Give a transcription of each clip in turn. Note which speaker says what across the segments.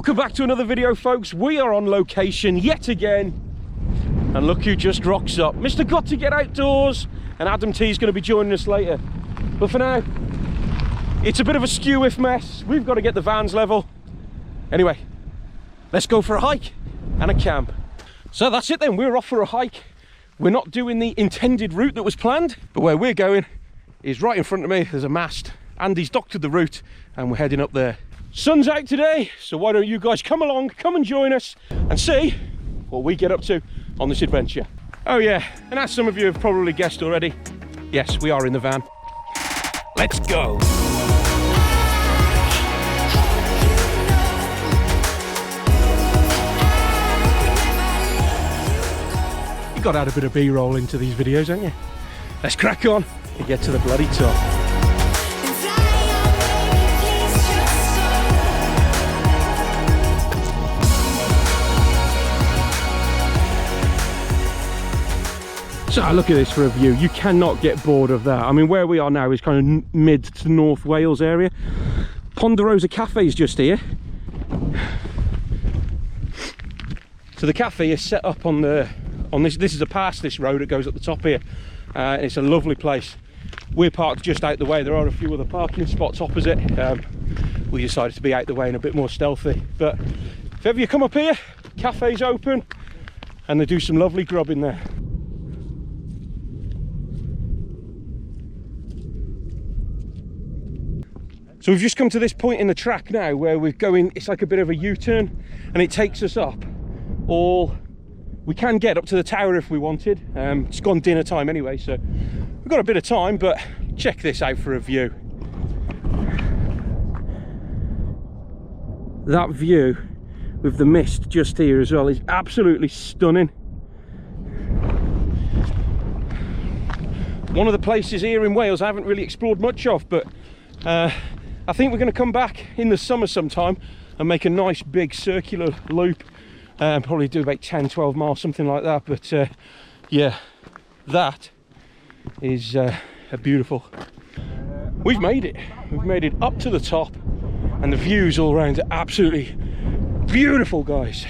Speaker 1: Welcome back to another video, folks. We are on location yet again, and look who just rocks up. Mr. Got to Get Outdoors, and Adam T is going to be joining us later. But for now, it's a bit of a skew-if mess. We've got to get the vans level. Anyway, let's go for a hike and a camp. So that's it then, we're off for a hike. We're not doing the intended route that was planned, but where we're going is right in front of me. There's a mast. Andy's doctored the route, and we're heading up there. Sun's out today, so why don't you guys come along, come and join us and see what we get up to on this adventure. Oh yeah, and as some of you have probably guessed already, yes, we are in the van. Let's go. You got to add a bit of B-roll into these videos, haven't you? Let's crack on and get to the bloody top. So look at this for a view. You cannot get bored of that. I mean, where we are now is kind of mid to North Wales area. Ponderosa Cafe is just here. So the cafe is set up on this. This is a pass, this road that goes up the top here. It's a lovely place. We're parked just out the way. There are a few other parking spots opposite. We decided to be out the way and a bit more stealthy. But if ever you come up here, cafe's open, and they do some lovely grub in there. So we've just come to this point in the track now where we're going, it's like a bit of a U-turn, and it takes us up we can get up to the tower if we wanted. It's gone dinner time anyway, so we've got a bit of time, but check this out for a view. That view with the mist just here as well is absolutely stunning. One of the places here in Wales I haven't really explored much of, but I think we're going to come back in the summer sometime and make a nice big circular loop, probably do about 10-12 miles, something like that. But yeah, that is a beautiful. We've made it up to the top, and the views all around are absolutely beautiful, guys.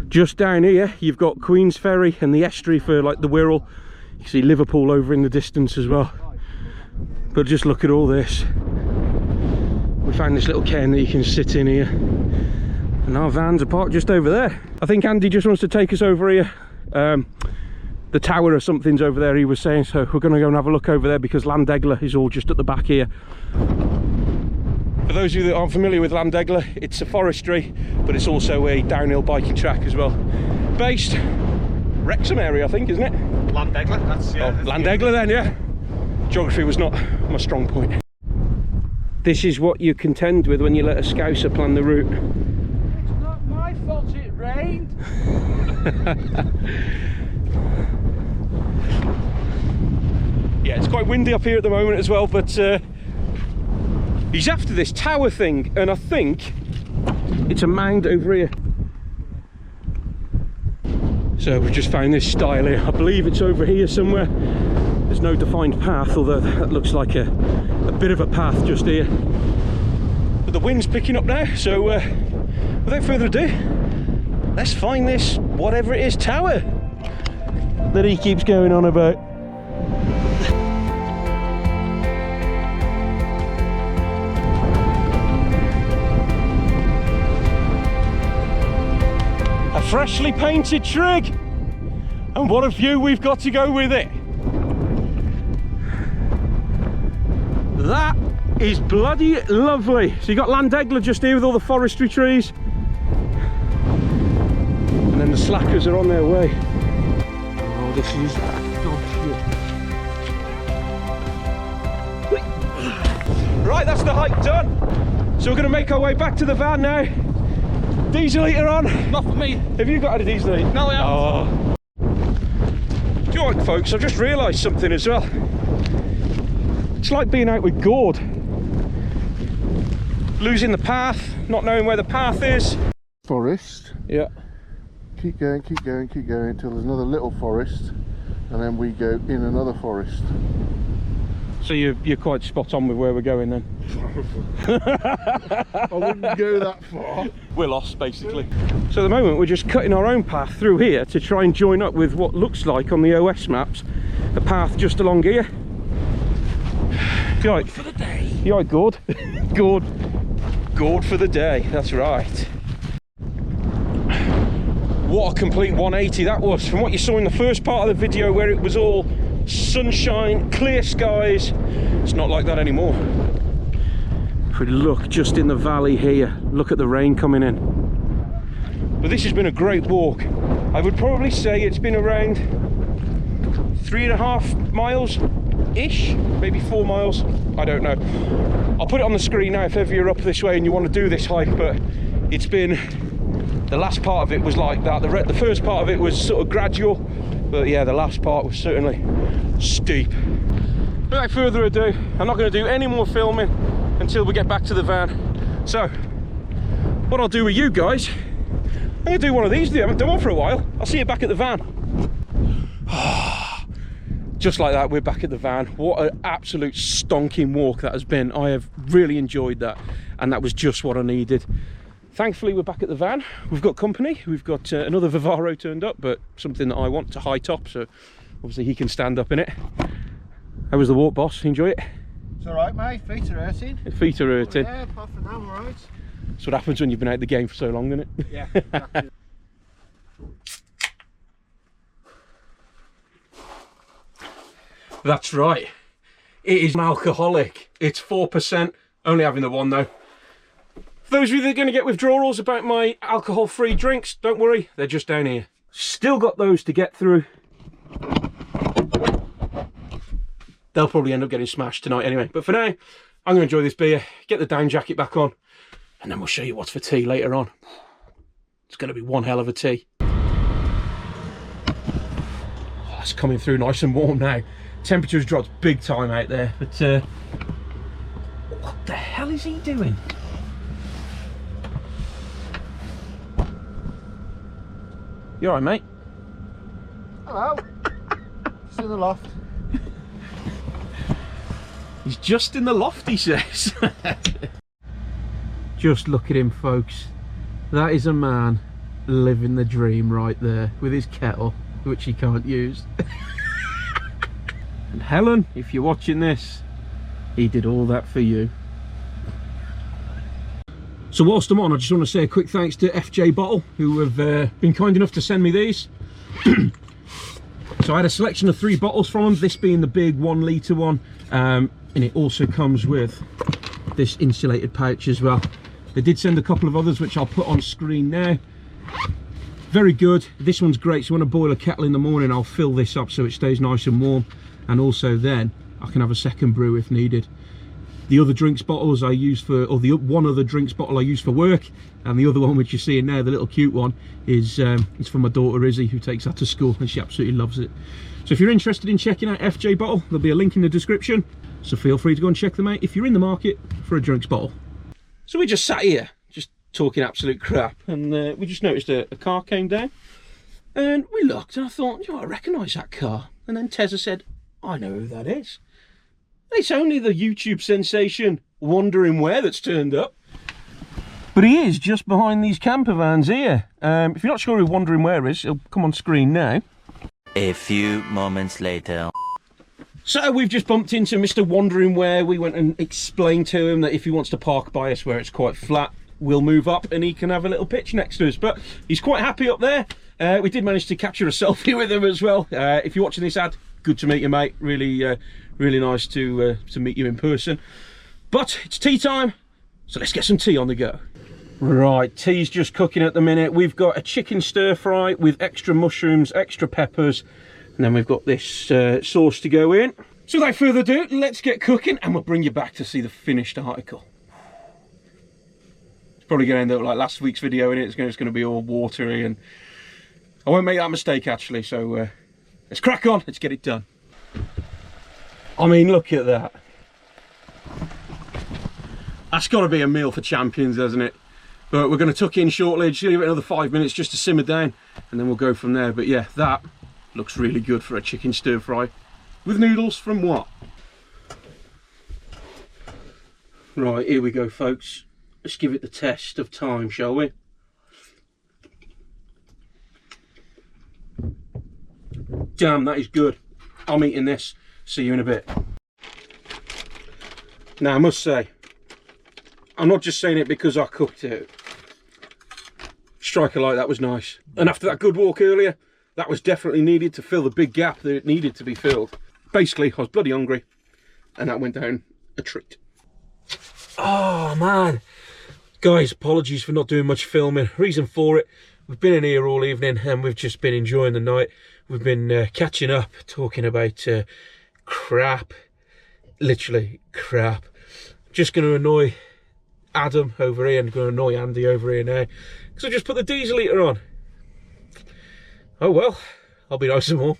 Speaker 1: Just down here you've got Queen's Ferry and the estuary for like the Wirral. You see Liverpool over in the distance as well, but just look at all this. We found this little cairn that you can sit in here, and our vans are parked just over there. I think Andy just wants to take us over here. The tower or something's over there, he was saying, so we're going to go and have a look over there because Llandegla is all just at the back here. For those of you that aren't familiar with Llandegla, it's a forestry, but it's also a downhill biking track as well. Based Wrexham area, I think, isn't it?
Speaker 2: Llandegla, that's, yeah.
Speaker 1: Oh, Llandegla then, yeah. Geography was not my strong point. This is what you contend with when you let a Scouser plan the route.
Speaker 2: It's not my fault it rained.
Speaker 1: Yeah, it's quite windy up here at the moment as well, but he's after this tower thing, and I think it's a mound over here. So we've just found this stile here. I believe it's over here somewhere. There's no defined path, although that looks like a bit of a path just here. But the wind's picking up now, so without further ado, let's find this, whatever it is, tower that he keeps going on about. A freshly painted trig, and what a view we've got to go with it. That is bloody lovely. So you got Llandegla just here with all the forestry trees, and then the slackers are on their way. Oh, this is dog shit. Right, that's the hike done. So we're going to make our way back to the van now. Diesel heater on.
Speaker 2: Not for me.
Speaker 1: Have you got a diesel heater?
Speaker 2: No, I haven't.
Speaker 1: Oh. Do you know what, folks? I've just realised something as well. It's like being out with Gord. Losing the path, not knowing where the path is.
Speaker 3: Forest.
Speaker 1: Yeah.
Speaker 3: Keep going, keep going, keep going until there's another little forest, and then we go in another forest.
Speaker 1: So you're quite spot on with where we're going then.
Speaker 3: I wouldn't go that far.
Speaker 1: We're lost basically. So at the moment we're just cutting our own path through here to try and join up with what looks like on the OS maps a path just along here. Good for the day. You right, good? Good for the day, that's right. What a complete 180 that was from what you saw in the first part of the video where it was all sunshine, clear skies. It's not like that anymore. If we look just in the valley here, look at the rain coming in. But this has been a great walk. I would probably say it's been around 3.5 miles ish, maybe 4 miles, I don't know. I'll put it on the screen now if ever you're up this way and you want to do this hike, but it's been, the last part of it was like that. The first part of it was sort of gradual, but yeah, the last part was certainly steep. Without further ado, I'm not going to do any more filming until we get back to the van. So what I'll do with you guys, I'm going to do one of these. I haven't done one for a while. I'll see you back at the van. Just like that, we're back at the van. What an absolute stonking walk that has been. I have really enjoyed that, and that was just what I needed. Thankfully we're back at the van. We've got company. We've got another Vivaro turned up, but something that I want to high top, so obviously he can stand up in it. How was the walk, boss? Enjoy it?
Speaker 2: It's alright, mate. Feet are hurting.
Speaker 1: Feet are hurting.
Speaker 2: Yeah, apart from that, alright.
Speaker 1: That's what happens when you've been out of the game for so long, isn't it?
Speaker 2: Yeah, exactly.
Speaker 1: That's right. It is alcoholic. It's 4%. Only having the one though. For those of you that are going to get withdrawals about my alcohol-free drinks, don't worry, they're just down here. Still got those to get through. They'll probably end up getting smashed tonight anyway. But for now, I'm going to enjoy this beer, get the down jacket back on, and then we'll show you what's for tea later on. It's going to be one hell of a tea. Oh, it's coming through nice and warm now. Temperature's dropped big time out there, but what the hell is he doing? You alright, mate?
Speaker 2: Hello. Just in the loft.
Speaker 1: He's just in the loft, he says. Just look at him, folks. That is a man living the dream right there with his kettle, which he can't use. And Helen, if you're watching this, he did all that for you. So whilst I'm on, I just want to say a quick thanks to FJ Bottle, who have been kind enough to send me these. So I had a selection of 3 bottles from them, this being the big 1 litre one, and it also comes with this insulated pouch as well. They did send a couple of others which I'll put on screen now. Very good. This one's great, so when I boil a kettle in the morning I'll fill this up so it stays nice and warm, and also then I can have a second brew if needed. The other drinks bottles I use for, or the one other drinks bottle I use for work, and the other one which you're seeing now, the little cute one, is it's for my daughter Izzy, who takes that to school and she absolutely loves it. So if you're interested in checking out FJ Bottle, there'll be a link in the description, so feel free to go and check them out if you're in the market for a drinks bottle. So we just sat here just talking absolute crap, and we just noticed a car came down, and we looked and I thought, you know, I recognise that car. And then Tessa said, I know who that is. It's only the YouTube sensation Wondering Where that's turned up. But he is just behind these camper vans here. If you're not sure who Wondering Where is, it'll come on screen now.
Speaker 4: A few moments later.
Speaker 1: So we've just bumped into Mr. Wondering Where. We went and explained to him that if he wants to park by us where it's quite flat, we'll move up and he can have a little pitch next to us. But he's quite happy up there. We did manage to capture a selfie with him as well. If you're watching this ad, good to meet you, mate. Really, really nice to meet you in person. But it's tea time, so let's get some tea on the go. Right, tea's just cooking at the minute. We've got a chicken stir fry with extra mushrooms, extra peppers, and then we've got this sauce to go in. So without further ado, let's get cooking and we'll bring you back to see the finished article. It's probably going to end up like last week's video, and it's going to be all watery, and I won't make that mistake actually, so let's crack on, let's get it done. I mean, look at that. That's got to be a meal for champions, hasn't it? But we're going to tuck in shortly, just leave it another 5 minutes just to simmer down, and then we'll go from there. But yeah, that looks really good for a chicken stir fry with noodles from what? Right, here we go, folks. Let's give it the test of time, shall we? Damn, that is good. I'm eating this. See you in a bit. Now, I must say, I'm not just saying it because I cooked it. Striker light, that was nice. And after that good walk earlier, that was definitely needed to fill the big gap that it needed to be filled. Basically, I was bloody hungry, and that went down a treat. Oh, man. Guys, apologies for not doing much filming. Reason for it, we've been in here all evening, and we've just been enjoying the night. We've been catching up, talking about crap. Literally crap. Just going to annoy Adam over here and going to annoy Andy over here now, because I just put the diesel heater on. Oh well, I'll be nice and warm.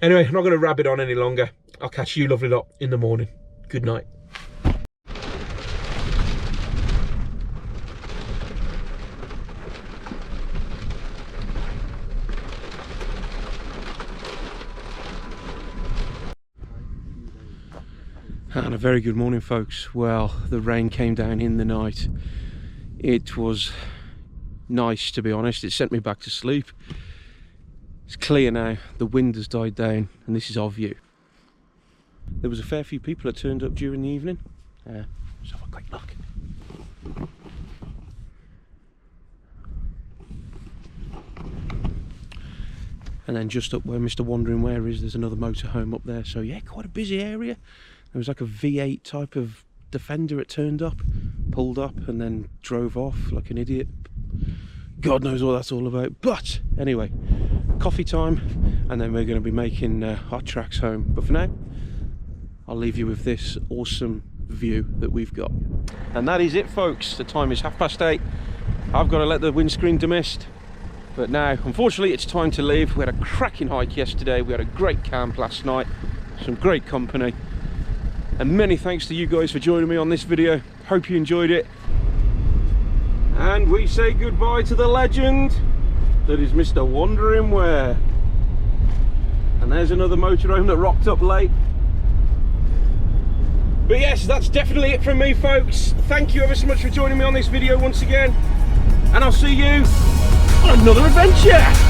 Speaker 1: Anyway, I'm not going to rabbit on any longer. I'll catch you lovely lot in the morning. Good night. And a very good morning, folks. Well, the rain came down in the night. It was nice, to be honest. It sent me back to sleep. It's clear now. The wind has died down, and this is our view. There was a fair few people that turned up during the evening. Let's have a quick look. And then just up where Mr. Wandering Where is, there's another motorhome up there. So yeah, quite a busy area. There was like a V8 type of Defender that turned up, pulled up and then drove off like an idiot. God knows what that's all about. But anyway, coffee time, and then we're going to be making our tracks home. But for now, I'll leave you with this awesome view that we've got. And that is it, folks. The time is 8:30. I've got to let the windscreen demist. But now, unfortunately, it's time to leave. We had a cracking hike yesterday. We had a great camp last night. Some great company. And many thanks to you guys for joining me on this video. Hope you enjoyed it. And we say goodbye to the legend that is Mr. Wandering Where. And there's another motorhome that rocked up late. But yes, that's definitely it from me, folks. Thank you ever so much for joining me on this video once again. And I'll see you on another adventure.